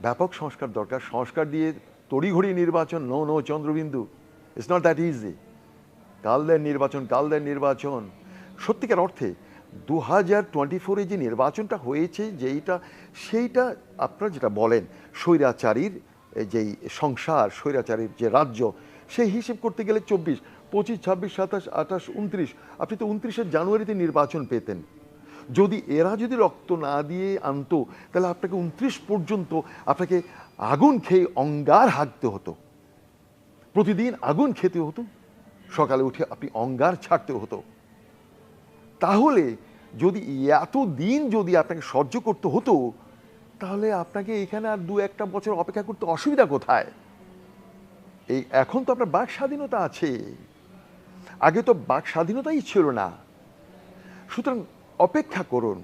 ব্যাপক সংস্কার দরকার। সংস্কার দিয়ে তড়িঘড়ি নির্বাচন, নো নো চন্দ্রবিন্দু, ইটস নট দ্যাট ইজি। কাল দেন নির্বাচন। সত্যিকার অর্থে 2024 যে নির্বাচনটা হয়েছে সেইটা আপনারা যেটা বলেন স্বৈরাচারীর যেই সংসার, স্বৈরাচারীর যে রাজ্য, সেই হিসেব করতে গেলে 24, 25, 26, 27, 28, 29, আপনি তো 29শে জানুয়ারিতে নির্বাচন পেতেন। যদি এরা যদি রক্ত না দিয়ে আনতো, তাহলে আপনাকে 29 পর্যন্ত আপনাকে আগুন খেয়ে অঙ্গার হাঁকতে হতো, প্রতিদিন আগুন খেতে হতো, সকালে উঠে আপনি অঙ্গার ছাড়তে হতো। তাহলে যদি এত দিন যদি আপনাকে সহ্য করতে হতো, তাহলে আপনাকে এখানে আর 2-1 বছর অপেক্ষা করতে অসুবিধা কোথায়? এখন তো আপনার বাক স্বাধীনতা আছে, আগে তো বাক স্বাধীনতাই ছিল না। সুতরাং অপেক্ষা করুন।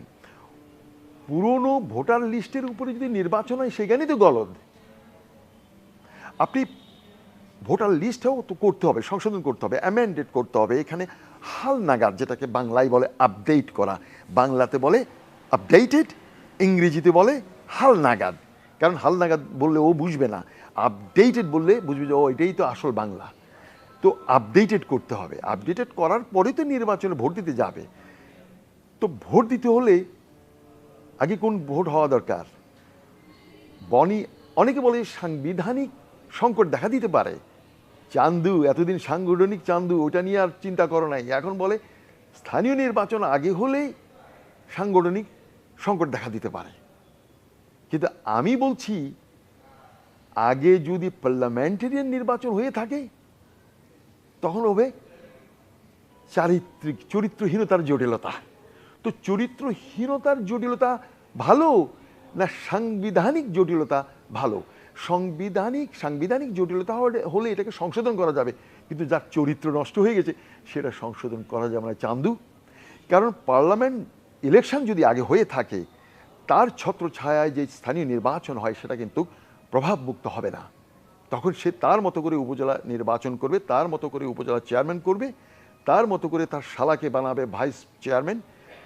পুরনো ভোটার লিস্টের উপরে যদি নির্বাচন হয়, সেখানেই তো গলদ। আপনি ভোটার লিস্টও তো করতে হবে, সংশোধন করতে হবে, অ্যামেন্ডেড করতে হবে। এখানে হালনাগাদ, যেটাকে বাংলায় বলে আপডেট করা, বাংলাতে বলে আপডেটেড, ইংরেজিতে বলে হালনাগাদ। কারণ হালনাগাদ বললে ও বুঝবে না, আপডেটেড বললে বুঝবে যে ও এটাই তো আসল বাংলা। তো আপডেটেড করতে হবে, আপডেটেড করার পরে তো নির্বাচনে ভোট দিতে যাবে। তো ভোট দিতে হলে আগে কোন ভোট হওয়া দরকার? অনেকে বলে সাংবিধানিক সংকট দেখা দিতে পারে। চান্দু, এতদিন সাংগঠনিক চান্দু, ওটা নিয়ে আর চিন্তা করো নাই। এখন বলে স্থানীয় নির্বাচন আগে হলেই সাংগঠনিক সংকট দেখা দিতে পারে। কিন্তু আমি বলছি, আগে যদি পার্লামেন্টারিয়ান নির্বাচন হয়ে থাকে, তখন হবে চরিত্রহীনতার জটিলতা। তো চরিত্রহীনতার জটিলতা ভালো না সাংবিধানিক জটিলতা ভালো? সাংবিধানিক জটিলতা হলে এটাকে সংশোধন করা যাবে, কিন্তু যার চরিত্র নষ্ট হয়ে গেছে সেটা সংশোধন করা যাবে না চান্দু। কারণ পার্লামেন্ট ইলেকশন যদি আগে হয়ে থাকে, তার ছত্রছায়ায় যে স্থানীয় নির্বাচন হয় সেটা কিন্তু প্রভাবমুক্ত হবে না। তখন সে তার মতো করে উপজেলা নির্বাচন করবে, তার মতো করে উপজেলা চেয়ারম্যান করবে, তার মতো করে তার শালাকে বানাবে ভাইস চেয়ারম্যান,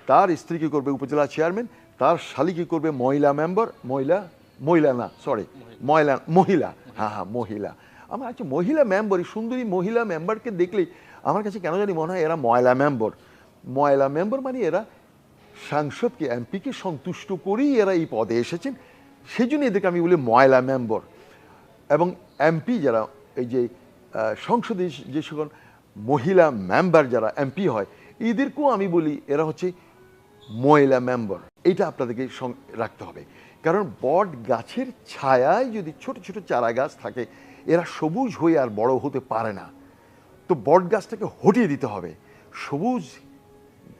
তার স্ত্রীকে করবে উপজেলা চেয়ারম্যান, তার শালিকে করবে মহিলা মেম্বার, মহিলা আমার আচ্ছা মহিলা মেম্বার, সুন্দরী মহিলা মেম্বারকে দেখলেই আমার কাছে কেন জানি মনে হয় এরা ময়লা মেম্বার। মানে এরা সাংসদকে, এমপিকে সন্তুষ্ট করেই এরা এই পদে এসেছেন, সেই জন্য এদেরকে আমি বলি ময়লা মেম্বার। এবং এমপি যারা, এই যে সংসদে যে সকল মহিলা মেম্বার যারা এমপি হয়, এদেরকেও আমি বলি এরা হচ্ছে মহিলা মেম্বার। এটা আপনাদেরকে রাখতে হবে। কারণ বট গাছের ছায়ায় যদি ছোট ছোট চারা গাছ থাকে, এরা সবুজ হয়ে আর বড় হতে পারে না। তো বট গাছটাকে হটিয়ে দিতে হবে। সবুজ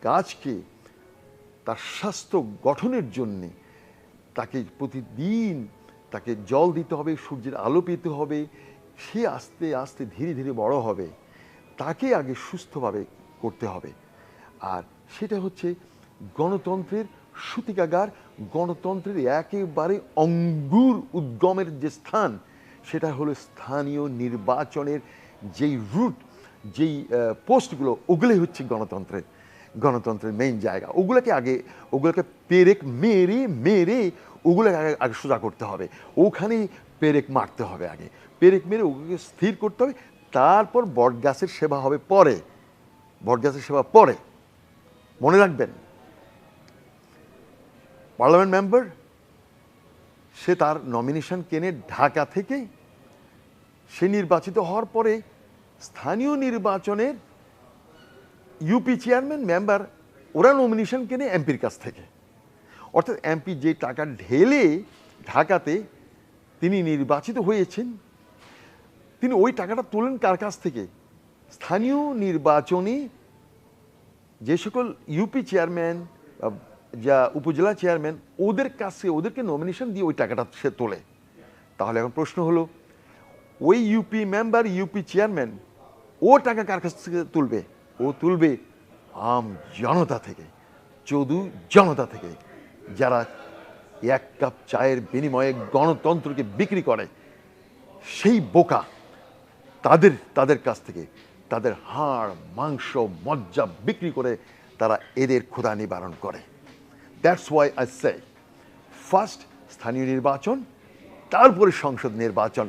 গাছকে তার স্বাস্থ্য গঠনের জন্যে তাকে প্রতিদিন তাকে জল দিতে হবে, সূর্যের আলো পেতে হবে, সে আস্তে আস্তে ধীরে ধীরে বড় হবে। তাকে আগে সুস্থভাবে করতে হবে। আর সেটা হচ্ছে গণতন্ত্রের সূতিকাগার, গণতন্ত্রের একেবারে অঙ্গুর উদ্গমের যে স্থান, সেটা হলো স্থানীয় নির্বাচনের যেই রুট, যেই পোস্টগুলো, ওগুলোই হচ্ছে গণতন্ত্রের মেইন জায়গা। ওগুলোকে পেরেক মেরে ওগুলোকে আগে সোজা করতে হবে। ওখানেই পেরেক মারতে হবে, আগে পেরেক মেরে ওগুলোকে স্থির করতে হবে। তারপর বটগাছের সেবা হবে পরে, মনে রাখবেন। পার্লামেন্ট মেম্বার সে তার নমিনেশন কেনে ঢাকা থেকে, সে নির্বাচিত হওয়ার পরে স্থানীয় নির্বাচনের ইউপি চেয়ারম্যান মেম্বার ওরা নমিনেশন কেনে এমপির কাছ থেকে। অর্থাৎ এমপি যে টাকা ঢেলে ঢাকাতে তিনি নির্বাচিত হয়েছেন, তিনি ওই টাকাটা তোলেন কার কাছ থেকে? স্থানীয় নির্বাচনে যে সকল ইউপি চেয়ারম্যান, যা উপজেলা চেয়ারম্যান, ওদের কাছে, ওদেরকে নমিনেশন দিয়ে ওই টাকাটা সে তোলে। তাহলে এখন প্রশ্ন হলো, ওই ইউপি মেম্বার, ইউপি চেয়ারম্যান ও টাকা কার কাছ থেকে তুলবে? ও তুলবে আম জনতা থেকে, জনতা থেকে, যারা 1 কাপ চায়ের বিনিময়ে গণতন্ত্রকে বিক্রি করে, সেই বোকা তাদের কাছ থেকে তাদের হাড় মাংস মজ্জা বিক্রি করে তারা এদের ক্ষুধা নিবারণ করে। That's why I say, first স্থানীয় নির্বাচন, তারপরে সংসদ নির্বাচন।